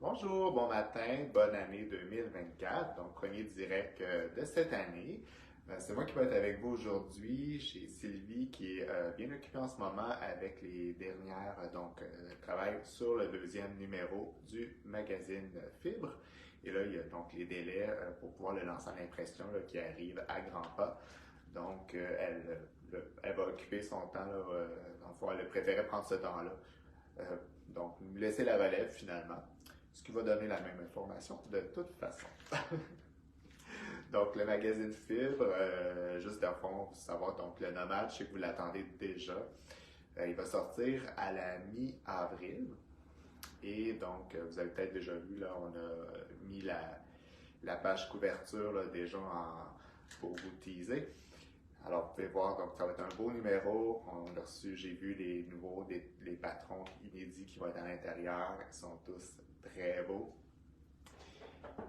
Bonjour, bon matin, bonne année 2024, donc premier direct de cette année. C'est moi qui vais être avec vous aujourd'hui. J'ai Sylvie qui est bien occupée en ce moment avec les dernières, travaille sur le deuxième numéro du magazine Fibre. Et là, il y a donc les délais pour pouvoir le lancer à l'impression là, qui arrivent à grands pas. Donc, elle va occuper son temps, là, dans le fond, elle préférait prendre ce temps-là. Euh, donc, nous laisser la relève finalement, ce qui va donner la même information de toute façon. Donc, le magazine Fibre, juste à fond, pour savoir, donc le Nomade, je sais que vous l'attendez déjà. Il va sortir à la mi-avril. Et donc, vous avez peut-être déjà vu, là, on a mis la page couverture là, déjà pour vous teaser. Alors, vous pouvez voir, donc ça va être un beau numéro. On a reçu, j'ai vu les nouveaux, les patrons inédits qui vont être à l'intérieur. Ils sont tous très beaux.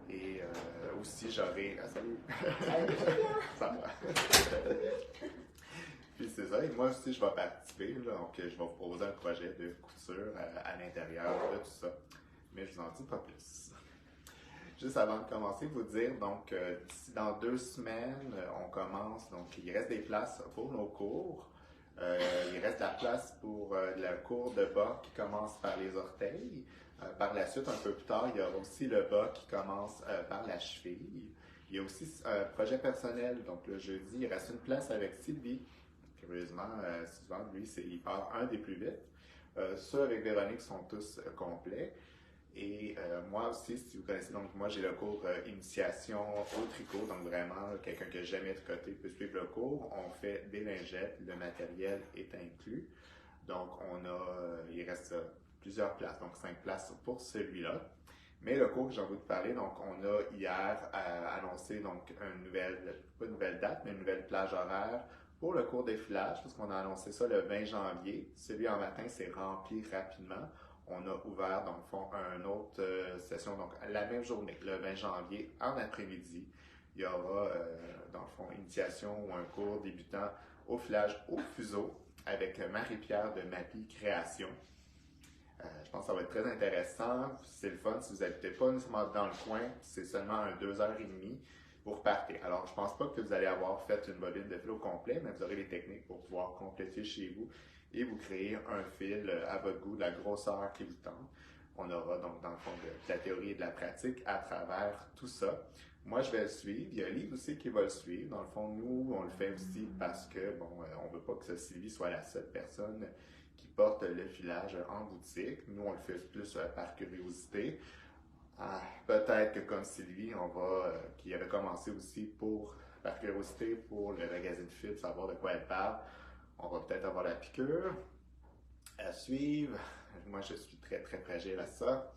Et aussi, j'aurai. Ah, salut! Salut, Julien! Ça va. Puis c'est ça, et moi aussi, je vais participer. Là, donc, je vais vous proposer un projet de couture à l'intérieur de tout ça. Mais je vous en dis pas plus. Juste avant de commencer, vous dire, donc, d'ici dans 2 semaines, on commence, donc, il reste des places pour nos cours. Il reste la place pour le cours de bas qui commence par les orteils. Par la suite, un peu plus tard, il y aura aussi le bas qui commence par la cheville. Il y a aussi un projet personnel, donc le jeudi, il reste une place avec Sylvie. Curieusement, souvent, lui, il part un des plus vite. Ceux avec Véronique sont tous complets. Et moi aussi, si vous connaissez, donc moi j'ai le cours initiation au tricot, donc vraiment quelqu'un qui n'a jamais tricoté peut suivre le cours. On fait des lingettes, le matériel est inclus. Donc il reste plusieurs places, donc 5 places pour celui-là. Mais le cours que j'ai envie de parler, donc on a hier annoncé donc pas une nouvelle date, mais une nouvelle plage horaire pour le cours d'effilage, parce qu'on a annoncé ça le 20 janvier. Celui en matin s'est rempli rapidement. On a ouvert, dans le fond, une autre session, donc la même journée, le 20 janvier, en après-midi. Il y aura, dans le fond, initiation ou un cours débutant au filage au fuseau avec Marie-Pierre de Mappy Création. Je pense que ça va être très intéressant. C'est le fun si vous n'habitez pas nécessairement dans le coin. C'est seulement un 2h30. Vous repartez. Alors, je pense pas que vous allez avoir fait une bobine de fil au complet, mais vous aurez les techniques pour pouvoir compléter chez vous et vous créer un fil à votre goût, de la grosseur qui vous tente. On aura donc, dans le fond, de la théorie et de la pratique à travers tout ça. Moi, je vais le suivre. Il y a Lise aussi qui va le suivre. Dans le fond, nous, on le fait aussi parce que, bon, on veut pas que Sylvie soit la seule personne qui porte le filage en boutique. Nous, on le fait plus par curiosité. Peut-être que comme Sylvie, qui avait commencé aussi par curiosité pour le magazine Fit, savoir de quoi elle parle, on va peut-être avoir la piqûre à suivre. Moi, je suis très, très fragile à ça.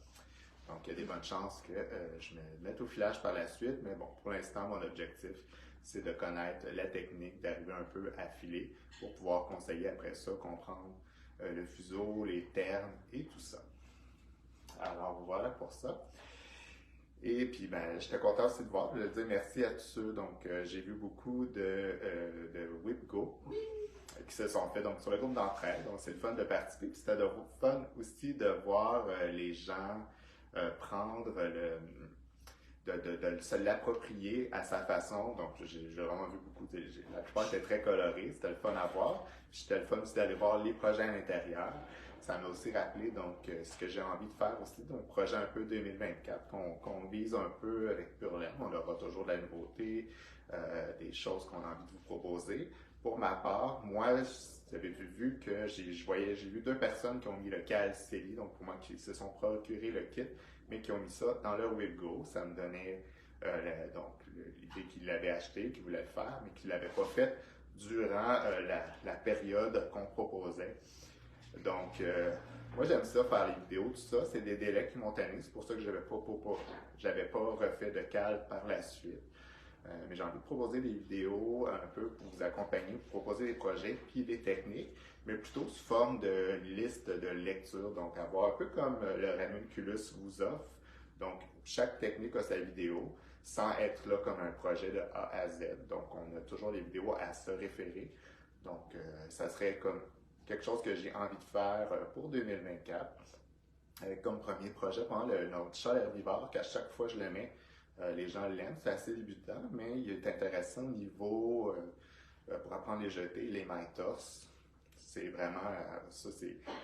Donc, il y a des bonnes chances que je me mette au filage par la suite. Mais bon, pour l'instant, mon objectif, c'est de connaître la technique, d'arriver un peu à filer pour pouvoir conseiller après ça, comprendre le fuseau, les termes et tout ça. Alors, voilà pour ça. Et puis, ben, j'étais content aussi de voir, de dire merci à tous ceux. Donc, j'ai vu beaucoup de WhipGo qui se sont fait donc sur le groupe d'entraide. Donc, c'est le fun de participer. Puis, c'était le fun aussi de voir les gens prendre de se l'approprier à sa façon. Donc, j'ai vraiment vu beaucoup. La plupart étaient très colorés. C'était le fun à voir. Puis, c'était le fun aussi d'aller voir les projets à l'intérieur. Ça m'a aussi rappelé donc ce que j'ai envie de faire aussi, donc projet un peu 2024 qu'on vise un peu avec Purlaine. On aura toujours de la nouveauté, des choses qu'on a envie de vous proposer. Pour ma part, moi, vous avez vu que j'ai vu 2 personnes qui ont mis le CalCeli, donc pour moi qui se sont procuré le kit, mais qui ont mis ça dans leur WebGo. Ça me donnait donc l'idée qu'ils l'avaient acheté, qu'ils voulaient le faire, mais qu'ils ne l'avaient pas fait durant la période qu'on proposait. Donc, moi, j'aime ça, faire les vidéos, tout ça. C'est des délais qui m'ont tanné. C'est pour ça que j'avais pas refait de cal par la suite. Mais j'ai envie de proposer des vidéos un peu pour vous accompagner, pour proposer des projets puis des techniques, mais plutôt sous forme de liste de lecture. Donc, avoir un peu comme le Ranunculus vous offre. Donc, chaque technique a sa vidéo sans être là comme un projet de A à Z. Donc, on a toujours des vidéos à se référer. Donc, ça serait comme quelque chose que j'ai envie de faire pour 2024. avec comme premier projet pendant notre chat herbivore, qu'à chaque fois je le mets, les gens l'aiment. C'est assez débutant, mais il est intéressant au niveau, pour apprendre les jeter, les mains torses. C'est vraiment,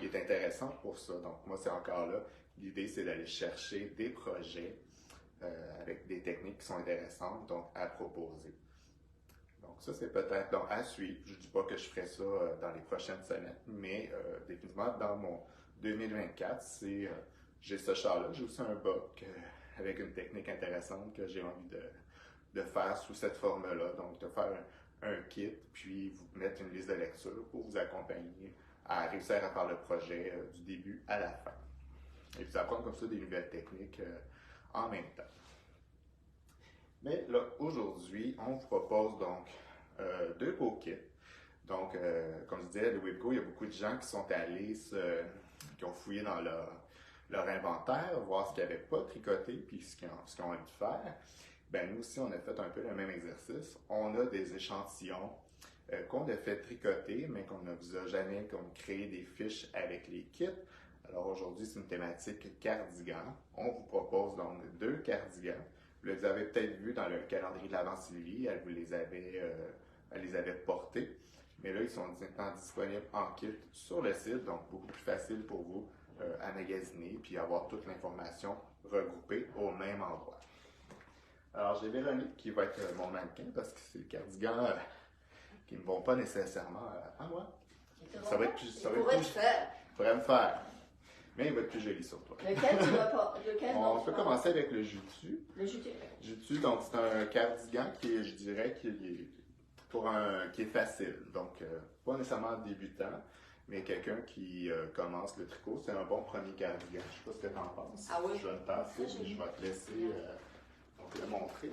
il est intéressant pour ça. Donc moi, c'est encore là. L'idée, c'est d'aller chercher des projets avec des techniques qui sont intéressantes, donc à proposer. Donc ça, c'est peut-être donc, à suivre. Je ne dis pas que je ferai ça dans les prochaines semaines, mais définitivement, dans mon 2024, j'ai ce char-là. J'ai aussi un boc avec une technique intéressante que j'ai envie de faire sous cette forme-là. Donc, de faire un kit, puis vous mettre une liste de lecture pour vous accompagner à réussir à faire le projet du début à la fin. Et vous apprendre comme ça des nouvelles techniques en même temps. Mais là, aujourd'hui, on vous propose donc deux beaux kits. Donc, comme je disais, le Webco, il y a beaucoup de gens qui sont allés, qui ont fouillé dans leur inventaire, voir ce qu'ils n'avaient pas tricoté, puis ce qu'ils ont envie de faire. Ben, nous aussi, on a fait un peu le même exercice. On a des échantillons qu'on a fait tricoter, mais qu'on ne vous a jamais créé des fiches avec les kits. Alors aujourd'hui, c'est une thématique cardigan. On vous propose donc deux cardigans. Vous les avez peut-être vus dans le calendrier de l'Avent Sylvie, elle les avait portés. Mais là, ils sont maintenant disponibles en kit sur le site, donc beaucoup plus facile pour vous à magasiner puis avoir toute l'information regroupée au même endroit. Alors, j'ai Véronique qui va être mon mannequin parce que c'est le cardigan qui ne vont pas nécessairement à moi. Ça va être plus. Ça pourrait me faire. Mais il va être plus joli sur toi. Lequel tu vas pas? On peut commencer avec le Jutu. Le Jutu. Jutu, donc c'est un cardigan qui est, je dirais, qui est facile. Donc, pas nécessairement débutant, mais quelqu'un qui commence le tricot, c'est un bon premier cardigan. Je ne sais pas ce que tu en penses. Ah oui? Je vais le passer, mais je vais te laisser le montrer.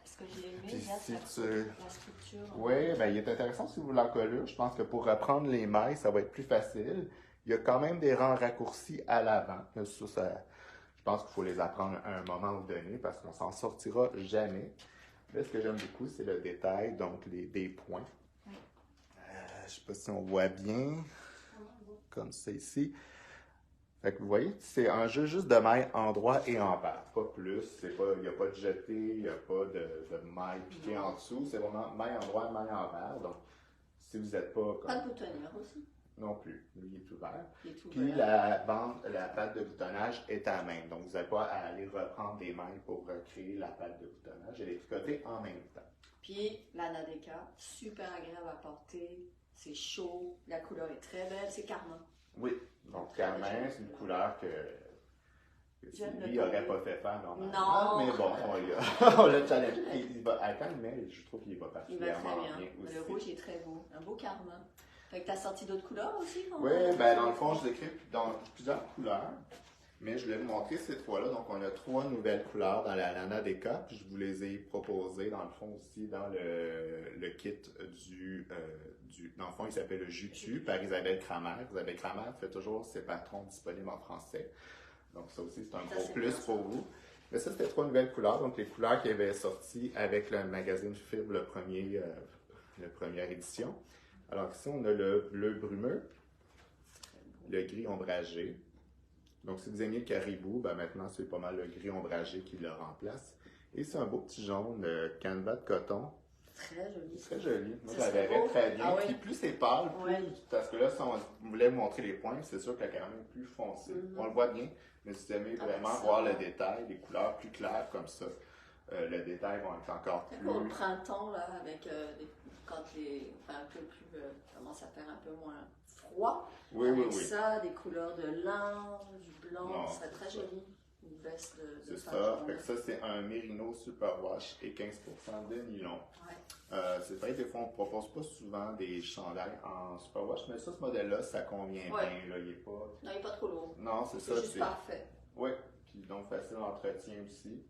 Ce que j'ai aimé, Puis, c'est la structure. Oui, ben, il est intéressant si vous l'encolurez. Je pense que pour reprendre les mailles, ça va être plus facile. Il y a quand même des rangs raccourcis à l'avant. Je pense qu'il faut les apprendre à un moment donné parce qu'on s'en sortira jamais. Là, ce que j'aime beaucoup, c'est le détail, donc des points. Oui. Je ne sais pas si on voit bien, comme ça ici. Fait que vous voyez, c'est un jeu juste de mailles endroit et envers, pas plus. Il n'y a pas de jeté, il n'y a pas de mailles piquées en dessous. C'est vraiment maille endroit, maille envers. Donc, si vous n'êtes pas... Pas de boutonnière aussi? Non plus. Lui, il est ouvert. Puis la patte de boutonnage est à la même. Donc, vous n'avez pas à aller reprendre des mailles pour créer la patte de boutonnage. Elle est tricotée en même temps. Puis la Nadeka, super agréable à porter. C'est chaud. La couleur est très belle. C'est Carmin. Oui. Donc, Carmin, c'est une couleur que Sylvie n'aurait pas fait faire normalement. Non! Mais bon, on l'a challengé. Quand il met, je trouve qu'il va particulièrement bien aussi. Le rouge est très beau. Un beau Carmin. Fait que tu as sorti d'autres couleurs aussi? Oui, ben dans le fond, je les écris dans plusieurs couleurs. Mais je voulais vous montrer cette fois-là. Donc, on a 3 nouvelles couleurs dans la Nadeka. Puis je vous les ai proposées, dans le fond, aussi dans le kit dans le fond, il s'appelle le Jutu par Isabelle Kramer. Isabelle Kramer fait toujours ses patrons disponibles en français. Donc, ça aussi, c'est un gros plus pour vous. Mais ça, c'était 3 nouvelles couleurs. Donc, les couleurs qui avaient sorti avec le magazine Fibre, la première édition. Alors ici, on a le bleu brumeux, le gris ombragé. Donc, si vous aimiez le caribou, ben maintenant, c'est pas mal le gris ombragé qui le remplace. Et c'est un beau petit jaune canevas de coton. Très joli. Très joli. Moi, ça verrait très bien. Puis plus c'est pâle, parce que là, si on voulait vous montrer les points, c'est sûr qu'elle est quand même plus foncée. On le voit bien, mais si vous aimez vraiment voir le détail, les couleurs plus claires comme ça, le détail va être encore plus... Pour le printemps, là, avec quand un peu plus, commence à faire un peu moins froid. Oui. Ça, des couleurs de lin, du blanc, ça serait très joli. Une veste de c'est ça. Fait que ça, c'est un Merino Superwash et 15% de nylon. Ouais. C'est vrai que des fois, on ne propose pas souvent des chandails en Superwash, mais ça, ce modèle-là, ça convient bien. Là, il n'est pas... Non, il n'est pas trop lourd. Non, c'est ça. C'est juste parfait. Oui, puis donc facile d'entretien aussi.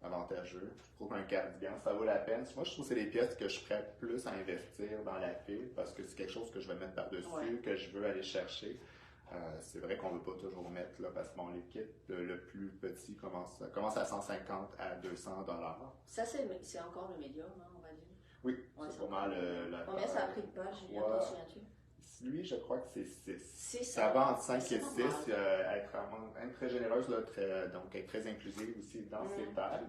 Avantageux. Je trouve qu'un cardigan, ça vaut la peine. Moi, je trouve que c'est des pièces que je ferais plus à investir dans la file parce que c'est quelque chose que je vais mettre par-dessus, que je veux aller chercher. C'est vrai qu'on ne veut pas toujours mettre, là, parce que bon, les kits, le plus petit commence à 150 à 200 $. Ça, c'est encore le médium, hein, on va dire. Oui, c'est pas mal. Combien ça a pris de page, Julien, t'en souviens-tu? lui, je crois que c'est 6. C'est Ça va entre 5 c'est et 6. normal. Être très généreuse, là, donc être très inclusive aussi dans ses tailles.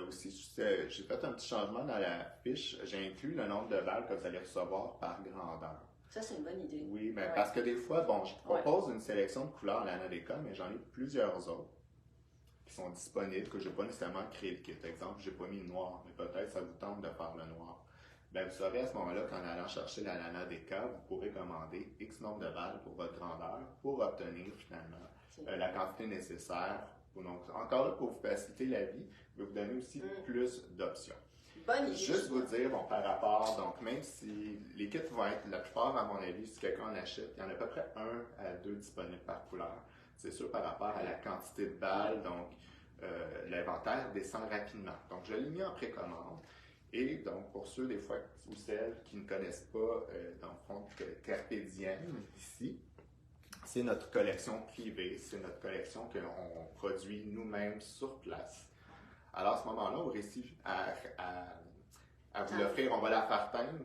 Aussi, j'ai fait un petit changement dans la fiche. J'ai inclus le nombre de balles que vous allez recevoir par grandeur. Ça, c'est une bonne idée. Oui, mais parce que des fois, bon, je propose une sélection de couleurs à l'Anadeka, mais j'en ai plusieurs autres qui sont disponibles, que je n'ai pas nécessairement créé le kit. Exemple, je n'ai pas mis le noir, mais peut-être ça vous tente de faire le noir. Ben, vous saurez à ce moment-là qu'en allant chercher la l'Anadeka, vous pourrez commander X nombre de balles pour votre grandeur pour obtenir finalement la quantité nécessaire. Donc, encore là, pour vous faciliter la vie, mais vous donner aussi plus d'options. Bonne idée. Juste vous dire, bon, par rapport, donc même si les kits vont être, la plupart, à mon avis, si quelqu'un en achète, il y en a à peu près 1 à 2 disponibles par couleur. C'est sûr par rapport à la quantité de balles, donc l'inventaire descend rapidement. Donc, je l'ai mis en précommande. Et donc, pour ceux des fois ou celles qui ne connaissent pas, dans le fond, Carpe Diem, ici, c'est notre collection privée, c'est notre collection qu'on produit nous-mêmes sur place. Alors, à ce moment-là, on réussit à vous l'offrir, on va la faire teindre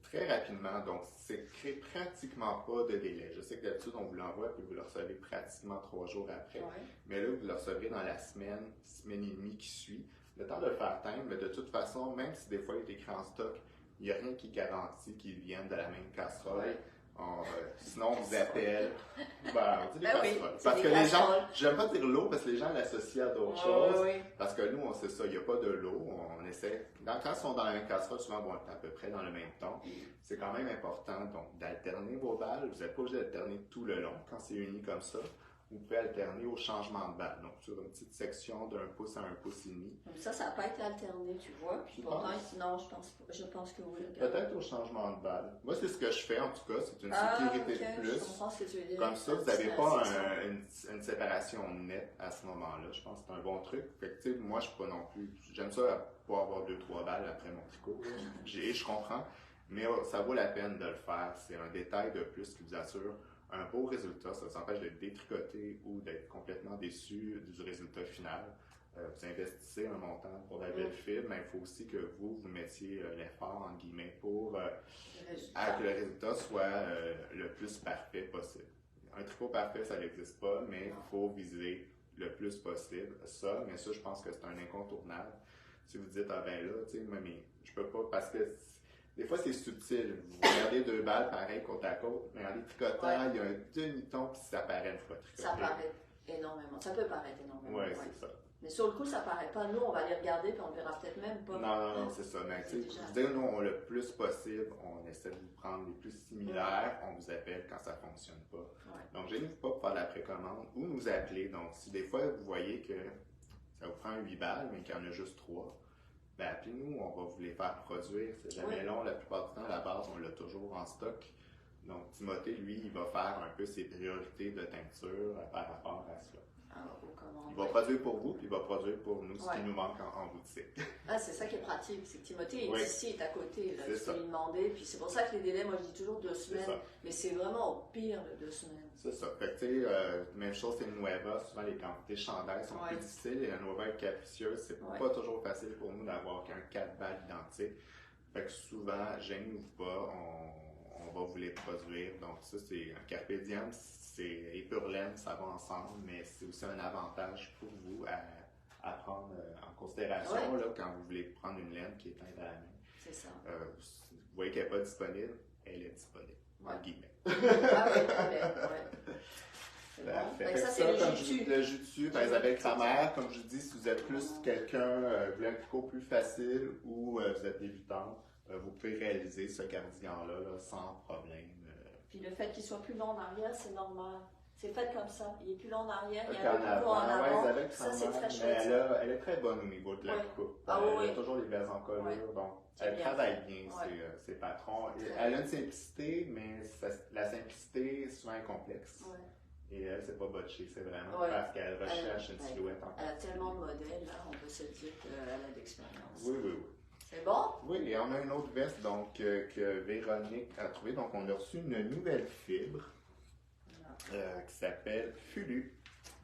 très rapidement. Donc, c'est crée pratiquement pas de délai. Je sais que d'habitude, on vous l'envoie et vous le recevez pratiquement 3 jours après. Mais là, vous le recevrez dans la semaine et demie qui suit. Le temps de le faire teindre, mais de toute façon, même si des fois il est écrit en stock, il n'y a rien qui garantit qu'il vienne de la même casserole. Sinon, on vous appelle. Ben, on dit des casseroles. Parce que les gens, j'aime pas dire l'eau parce que les gens l'associent à d'autres choses. Parce que nous, on sait ça, il n'y a pas de l'eau. On essaie. Quand ils sont dans la même casserole, souvent, bon, à peu près dans le même temps. C'est quand même important donc d'alterner vos balles. Vous n'êtes pas obligé d'alterner tout le long quand c'est uni comme ça. Vous pouvez alterner au changement de balle. Donc, sur une petite section d'1 pouce à 1 pouce et demi. Ça n'a pas été alterné, tu vois. Puis pourtant, non, je pense que oui. Peut-être au changement de balle. Moi, c'est ce que je fais, en tout cas. C'est une sécurité de plus. Je comprends ce que tu veux dire. Comme ça, vous n'avez pas une séparation nette à ce moment-là. Je pense que c'est un bon truc. Fait que, moi, je ne suis pas non plus... J'aime ça pas avoir 2-3 balles après mon tricot. Je comprends. Mais ça vaut la peine de le faire. C'est un détail de plus qui vous assure un beau résultat. Ça vous empêche d'être détricoté ou d'être complètement déçu du résultat final. Vous investissez un montant pour la belle fibre, mais il faut aussi que vous mettiez l'effort, entre guillemets, pour que le résultat soit le plus parfait possible. Un tricot parfait, ça n'existe pas, mais il faut viser le plus possible ça. Mais ça, je pense que c'est un incontournable. Si vous dites, ah ben là, tu sais, mais je peux pas, parce que des fois, c'est subtil. Vous regardez 2 balles pareil côte à côte, mais en les tricotant, il y a un demi-ton puis ça paraît une fois tricoté. Ça paraît énormément. Ça peut paraître énormément. Oui, c'est ça. Mais sur le coup, ça paraît pas. Nous, on va les regarder puis on ne verra peut-être même pas. Non, c'est ça. Mais tu sais, je veux dire, nous, on le plus possible, on essaie de vous prendre les plus similaires, on vous appelle quand ça ne fonctionne pas. Donc, gênez-vous pas pour faire la précommande ou nous appeler. Donc, si des fois, vous voyez que ça vous prend 8 balles, mais qu'il y en a juste 3, ben appelez-nous, on va vous les faire produire. C'est jamais long, la plupart du temps, à la base, on l'a toujours en stock. Donc, Timothée, lui, il va faire un peu ses priorités de teinture par rapport à cela. Il va produire pour vous, puis il va produire pour nous ce qui nous manque en boutique. C'est ça qui est pratique, c'est que Timothée est ici, il est à côté. Là, tu peux lui demander, puis c'est pour ça que les délais, moi je dis toujours 2 semaines, mais c'est vraiment au pire de 2 semaines. C'est ça. Fait que tu sais, même chose, c'est le Nueva, souvent les quantités chandails sont plus difficiles, et la Nueva est capricieuse, c'est pas toujours facile pour nous d'avoir qu'un 4 balles identique. Fait que souvent, gênez-vous pas, on va vous les produire. Donc ça, c'est un Carpe Diem, c'est épurlaine, ça va ensemble, mais c'est aussi un avantage pour vous à prendre en considération là, quand vous voulez prendre une laine qui est teinte à la main. C'est ça. Vous voyez qu'elle n'est pas disponible, elle est disponible, entre guillemets. C'est bon. Ça, c'est le jus dessus par Isabelle Kramer. Comme je vous dis, si vous êtes plus quelqu'un, vous voulez un tricot plus facile ou vous êtes débutant, vous pouvez réaliser ce cardigan-là là, sans problème. Puis le fait qu'il soit plus long en arrière, c'est normal. C'est fait comme ça. Il est plus long en arrière, il y a un peu en avant. Ça, c'est très chouette. Elle est très bonne au niveau de la coupe. Elle a toujours les belles encolures. Donc, elle travaille bien, ses patrons. Elle a une simplicité, mais la simplicité, souvent, est complexe. Et elle, c'est pas botché, c'est vraiment parce qu'elle recherche une silhouette en Elle a tellement de modèles, là, on peut se dire qu'elle a de l'expérience. Oui. C'est bon? Oui, et on a une autre veste donc, que Véronique a trouvée. Donc, on a reçu une nouvelle fibre qui s'appelle Fulu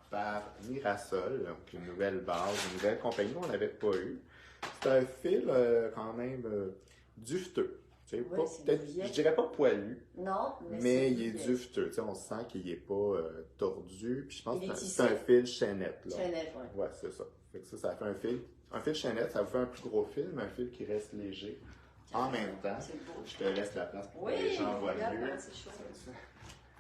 par Mirasol. Donc, une nouvelle base, une nouvelle compagnie qu'on n'avait pas eue. C'est un fil quand même duveteux. Tu sais, je dirais pas poilu. Non, mais il est duveteux. Tu sais, on sent qu'il est pas tordu. Puis je pense que c'est un fil chaînette. Là. Chaînette, oui. Ouais, c'est ça. Fait que ça fait un fil. Un fil chaînette, ça vous fait un plus gros fil, mais un fil qui reste léger. En même temps, je te laisse la place pour que les gens voient mieux. C'est chaud.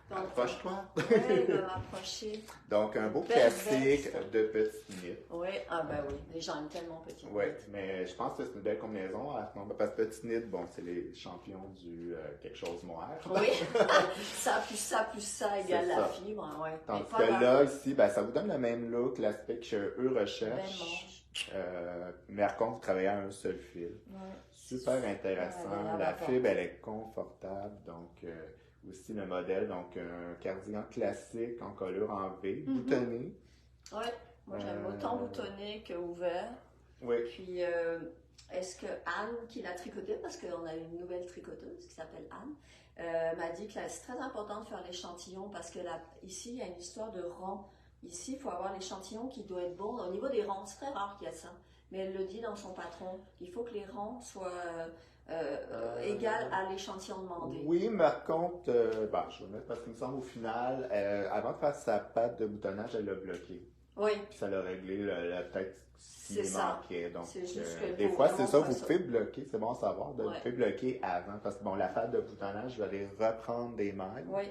Approche-toi. Oui, il va m'approcher. Donc, un beau classique de petite knit. Oui, oui, les gens aiment tellement petite knit. Oui, mais je pense que c'est une belle combinaison à ce moment. Parce que petite knit, bon, c'est les champions du quelque chose noir. Oui, plus ça égale la fibre. Ouais. Tandis que là, ici, ça vous donne le même look, l'aspect qu'eux recherchent. Mais par contre, vous travaillez à un seul fil. Ouais. Super intéressant. La fibre, elle est confortable. Donc, aussi le modèle, donc un cardigan classique en colure en V, boutonné. Oui, moi j'aime autant boutonné qu'ouvert. Oui. Puis, est-ce que Anne, qui l'a tricoté, parce qu'on a une nouvelle tricoteuse qui s'appelle Anne, m'a dit que c'est très important de faire l'échantillon parce que ici, il y a une histoire de rang. Ici, il faut avoir l'échantillon qui doit être bon. Au niveau des rangs, c'est très rare qu'il y a ça. Mais elle le dit dans son patron, il faut que les rangs soient égal à l'échantillon demandé. Oui, mais par contre, je vais mettre parce qu'il me semble au final, avant de faire sa patte de boutonnage, elle l'a bloqué. Oui. Puis ça l'a réglé peut-être ce qui manquait. Donc, des fois, c'est ça, vous pouvez bloquer, c'est bon à savoir, vous pouvez bloquer avant. Parce que la patte de boutonnage, je vais aller reprendre des mailles. Oui.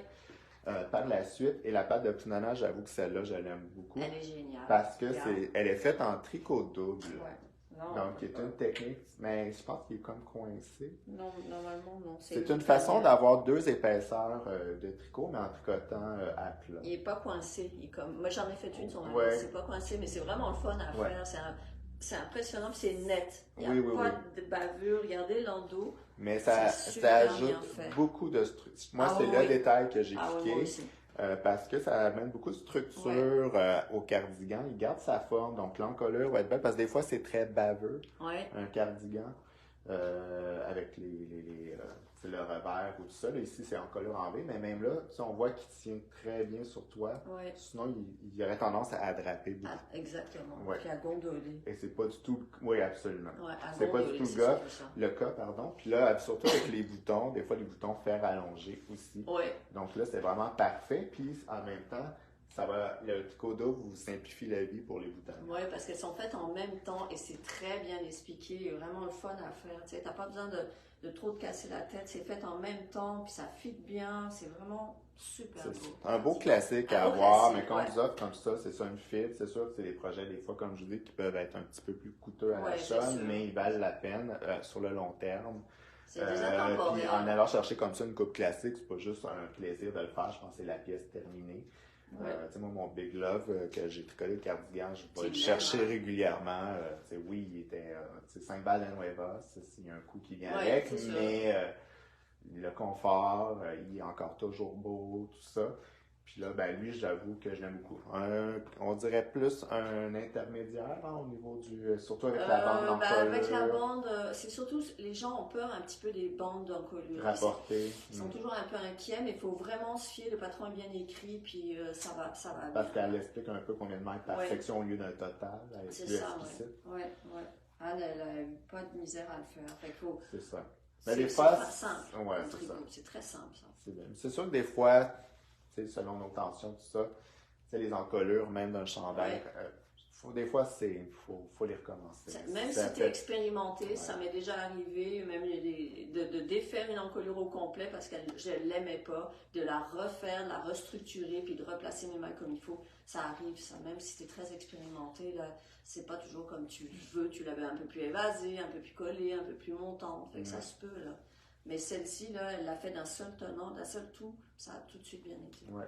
Par la suite, et la patte de boutonnage, j'avoue que celle-là, je l'aime beaucoup. Elle est géniale. Parce que elle est faite en tricot double. Ouais. Non, donc, c'est une technique, mais je pense qu'il est comme coincé. Non, normalement, non. C'est une façon d'avoir deux épaisseurs de tricot, mais en tricotant à plat. Il n'est pas coincé. Moi, j'en ai fait une sur ma c'est pas coincé, mais c'est vraiment le fun à faire. C'est impressionnant, puis c'est net. Il n'y a pas de bavure. Regardez l'endos. Mais ça ajoute beaucoup de structure. Moi, c'est le détail que j'ai piqué. Parce que ça amène beaucoup de structure au cardigan. Il garde sa forme, donc l'encolure va être belle, parce que des fois c'est très baveux, un cardigan, avec le revers ou tout ça. Là, ici c'est encolure en V, mais même là, on voit qu'il tient très bien sur toi. Ouais. Sinon, il aurait tendance à draper beaucoup. Exactement, puis à gondoler. Et c'est pas du tout... Oui, absolument. Ouais, c'est pas du tout le cas, pardon. Puis là, surtout avec les boutons, des fois les boutons fer allongés aussi. Ouais. Donc là, c'est vraiment parfait. Puis en même temps, le tricot double vous simplifie la vie pour les boutons. Oui, parce qu'elles sont faites en même temps et c'est très bien expliqué. Vraiment le fun à faire. Tu n'as pas besoin de trop te casser la tête. C'est fait en même temps, puis ça fit bien. C'est vraiment super beau. C'est un beau classique à avoir, mais quand on vous offre comme ça, c'est ça une fit. C'est sûr que c'est des projets, des fois, comme je vous dis, qui peuvent être un petit peu plus coûteux à l'achat, mais ils valent la peine sur le long terme. C'est des intemporels. Puis en allant chercher comme ça une coupe classique, c'est pas juste un plaisir de le faire. Je pense que c'est la pièce terminée. Ouais. Moi, mon Big Love que j'ai tricoté le cardigan, je vais le chercher régulièrement. Oui, il était 5 balles à Nueva, s'il y a un coût qui vient avec, mais le confort, il est encore toujours beau, tout ça. Puis là, lui, j'avoue que je l'aime beaucoup. On dirait plus un intermédiaire au niveau surtout avec la bande d'encolure. Avec la bande, c'est surtout, les gens ont peur un petit peu des bandes d'encolure. Rapportées. Ils sont toujours un peu inquiets, mais il faut vraiment se fier, le patron est bien écrit, puis ça va parce qu'elle explique un peu combien de mètres par section au lieu d'un total. C'est ça, oui. Anne, elle n'a eu pas de misère à le faire. C'est ça. Mais des fois, c'est simple. Ouais, c'est ça. C'est très simple, ça. C'est sûr que des fois, selon nos tensions, tout ça, les encolures, même d'un chandail, des fois, faut les recommencer. Même si tu es expérimenté, ça m'est déjà arrivé, même de défaire une encolure au complet parce que je ne l'aimais pas, de la refaire, de la restructurer, puis de replacer mes mains comme il faut. Ça arrive, ça. Même si tu es très expérimenté, là, c'est pas toujours comme tu veux. Tu l'avais un peu plus évasé, un peu plus collé, un peu plus montant. Fait que ça se peut, là. Mais celle-ci, là, elle l'a fait d'un seul tenant, d'un seul tout. Ça a tout de suite bien été. Ouais.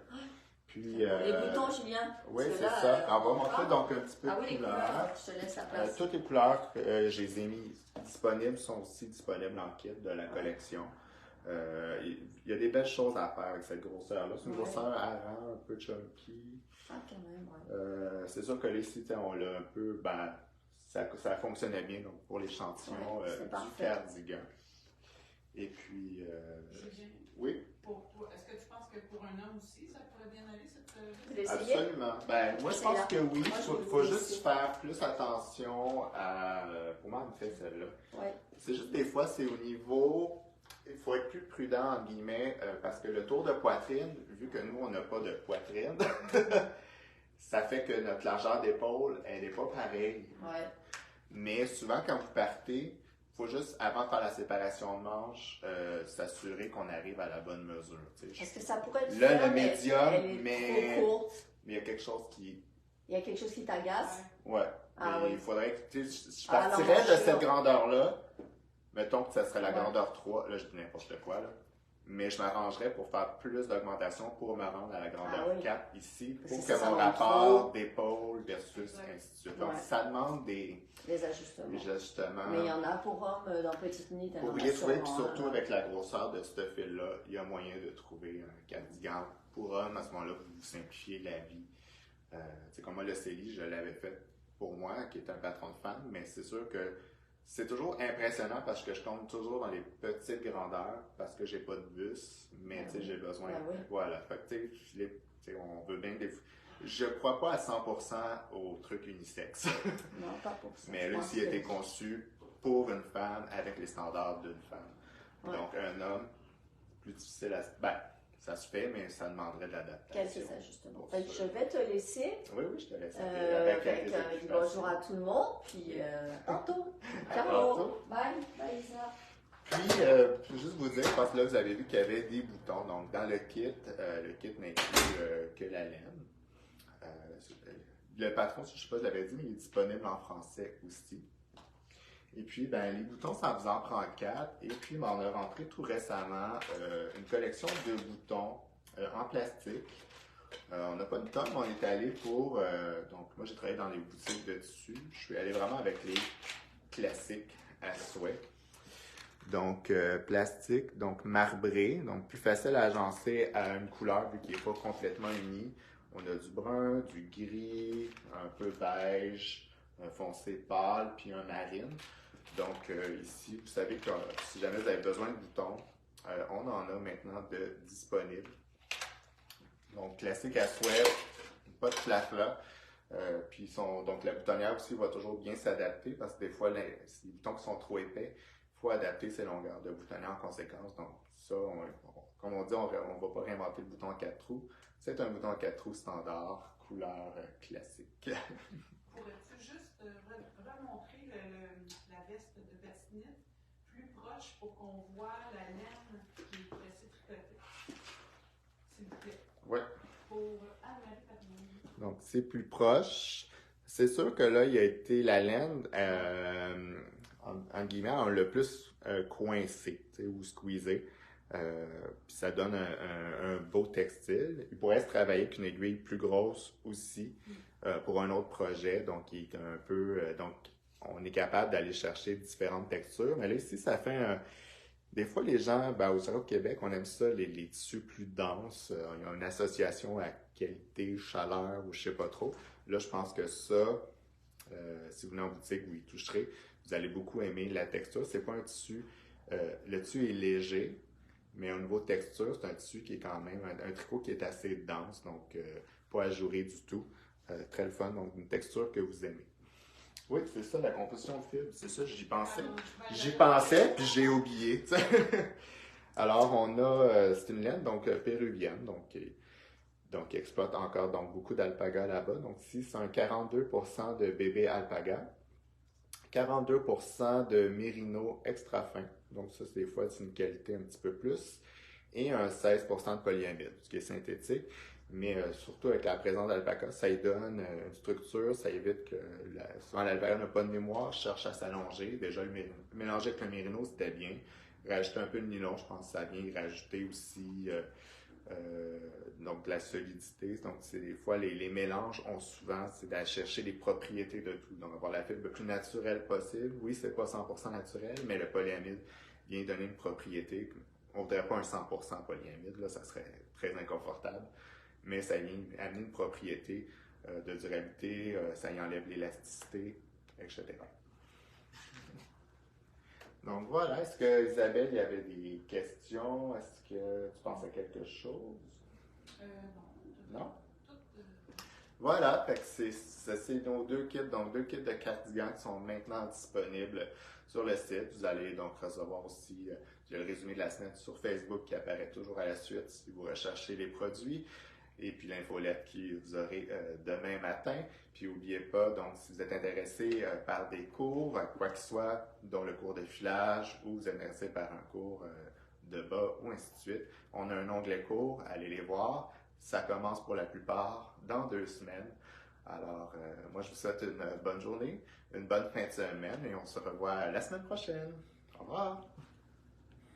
Puis, les boutons, Julien. Oui, c'est ça. On va montrer donc un petit peu de couleurs. Je te laisse la place. Toutes les couleurs que je les ai mises disponibles sont aussi disponibles en kit de la collection. Il y a des belles choses à faire avec cette grosseur-là. C'est une grosseur à rang, un peu chunky. Ah, quand même, c'est sûr que là, ici, on l'a un peu... ça fonctionnait bien donc, pour l'échantillon du cardigan. Et puis... oui? Est-ce que tu penses que pour un homme aussi, ça pourrait bien aller, cette Absolument. Moi, je pense que oui. Il faut juste faire plus attention à... Pour moi, elle me fait celle-là. Ouais. C'est juste des fois, c'est au niveau... il faut être plus prudent, en guillemets, parce que le tour de poitrine, vu que nous, on n'a pas de poitrine, ça fait que notre largeur d'épaule, elle n'est pas pareille. Ouais. Mais souvent, quand vous partez, il faut juste, avant de faire la séparation de manches, s'assurer qu'on arrive à la bonne mesure. Est-ce que ça pourrait être là, ça, le médium, elle est mais trop courte? il y a quelque chose qui... Il y a quelque chose qui t'agace? Ouais. Ah, il oui. faudrait que je partirais de cette grandeur-là. Mettons que ça serait la grandeur 3. Là, je dis n'importe quoi. Là. Mais je m'arrangerais pour faire plus d'augmentation pour me rendre à la grandeur 4 ici, pour que mon rapport d'épaule versus ainsi de suite. Donc, ça demande des ajustements. Mais il y en a pour hommes dans Petite Nuit. Vous pourriez trouver que surtout avec la grosseur de ce fil-là, il y a moyen de trouver un cardigan pour hommes. À ce moment-là, vous simplifiez la vie. Comme moi, le CELI, je l'avais fait pour moi, qui est un patron de femme, mais c'est sûr que c'est toujours impressionnant parce que je tombe toujours dans les petites grandeurs parce que j'ai pas de bus, mais j'ai besoin. Voilà. Fait que, on veut bien des. Je crois pas à 100% au truc unisexe. Non, pas pour ça. Mais là, il a été conçu pour une femme avec les standards d'une femme. Ouais. Donc, un homme, plus difficile à. Ça se fait, mais ça demanderait de l'adaptation. Quelques ajustements. Je vais te laisser. Oui, je te laisse. Bonjour à tout le monde, puis tantôt. Ciao. Bye, Isa. Puis, juste vous dire, parce que là, vous avez vu qu'il y avait des boutons. Donc, dans le kit n'inclut que la laine. Le patron, je ne sais pas, je l'avais dit, mais il est disponible en français aussi. Et puis, les boutons, ça vous en prend 4. Et puis, on a rentré tout récemment une collection de boutons en plastique. On n'a pas de tonne, mais on est allé pour... donc, moi, j'ai travaillé dans les boutiques de tissu. Je suis allé vraiment avec les classiques à souhait. Donc, plastique, donc marbré, donc plus facile à agencer à une couleur vu qu'il n'est pas complètement uni. On a du brun, du gris, un peu beige, un foncé pâle, puis un marine. Donc, ici, vous savez que si jamais vous avez besoin de boutons, on en a maintenant de disponibles. Donc, classique à souhait, pas de flafla. Puis, donc, la boutonnière aussi va toujours bien s'adapter parce que des fois, les boutons qui sont trop épais, il faut adapter ses longueurs de boutonnière en conséquence. Donc, ça, comme on dit, on ne va pas réinventer le bouton à 4 trous. C'est un bouton à 4 trous standard, couleur classique. Pourrais-tu juste remontrer la veste de Besnit plus proche pour qu'on voit la laine qui est pressée tricotée? S'il vous plaît. Oui. Pour Anne-Marie Pagnoni. Donc, c'est plus proche. C'est sûr que là, il a été la laine, en guillemets, on l'a plus coincé ou squeezé. Puis ça donne un beau textile. Il pourrait se travailler avec une aiguille plus grosse aussi pour un autre projet. Donc, il est un peu. Donc, on est capable d'aller chercher différentes textures. Mais là, ici, ça fait des fois, les gens, au Québec, on aime ça, les tissus plus denses. Il y a une association à qualité, chaleur ou je sais pas trop. Là, je pense que ça, si vous venez en boutique, vous y toucherez. Vous allez beaucoup aimer la texture. C'est pas un tissu. Le tissu est léger. Mais au niveau de texture, c'est un tissu qui est quand même un tricot qui est assez dense, donc pas ajouré du tout. Très le fun, donc une texture que vous aimez. Oui, c'est ça, la composition de fibres, c'est ça, j'y pensais. J'y pensais, puis j'ai oublié. Alors, on a, c'est une laine donc péruvienne, donc qui exploite encore donc, beaucoup d'alpaga là-bas. Donc ici, c'est un 42% de bébé alpaga, 42% de mérino extra fin. Donc ça, des fois, c'est une qualité un petit peu plus. Et un 16% de polyamide, ce qui est synthétique. Mais surtout avec la présence d'alpaca, ça lui donne une structure, ça évite que souvent l'alpaca n'a pas de mémoire, cherche à s'allonger. Déjà, mélanger avec le mérino, c'était bien. Rajouter un peu de nylon, je pense que ça vient rajouter aussi donc de la solidité. Donc, c'est des fois, les mélanges ont souvent, c'est d'aller chercher les propriétés de tout. Donc, avoir la fibre le plus naturelle possible. Oui, c'est pas 100% naturel, mais le polyamide vient donner une propriété. On ne voudrait pas un 100% polyamide, là, ça serait très inconfortable. Mais ça vient amener une propriété de durabilité, ça y enlève l'élasticité, etc. Donc voilà, est-ce que Isabelle, il y avait des questions? Est-ce que tu penses à quelque chose? Non. Non? Voilà, fait que c'est nos 2 kits, donc 2 kits de cardigans qui sont maintenant disponibles sur le site. Vous allez donc recevoir aussi le résumé de la semaine sur Facebook qui apparaît toujours à la suite si vous recherchez les produits. Et puis l'infolette que vous aurez demain matin. Puis n'oubliez pas, donc si vous êtes intéressé par des cours, quoi que ce soit, dont le cours de filage, ou vous êtes intéressé par un cours de bas ou ainsi de suite, on a un onglet cours, allez les voir. Ça commence pour la plupart dans 2 semaines. Alors, moi je vous souhaite une bonne journée, une bonne fin de semaine et on se revoit la semaine prochaine. Au revoir!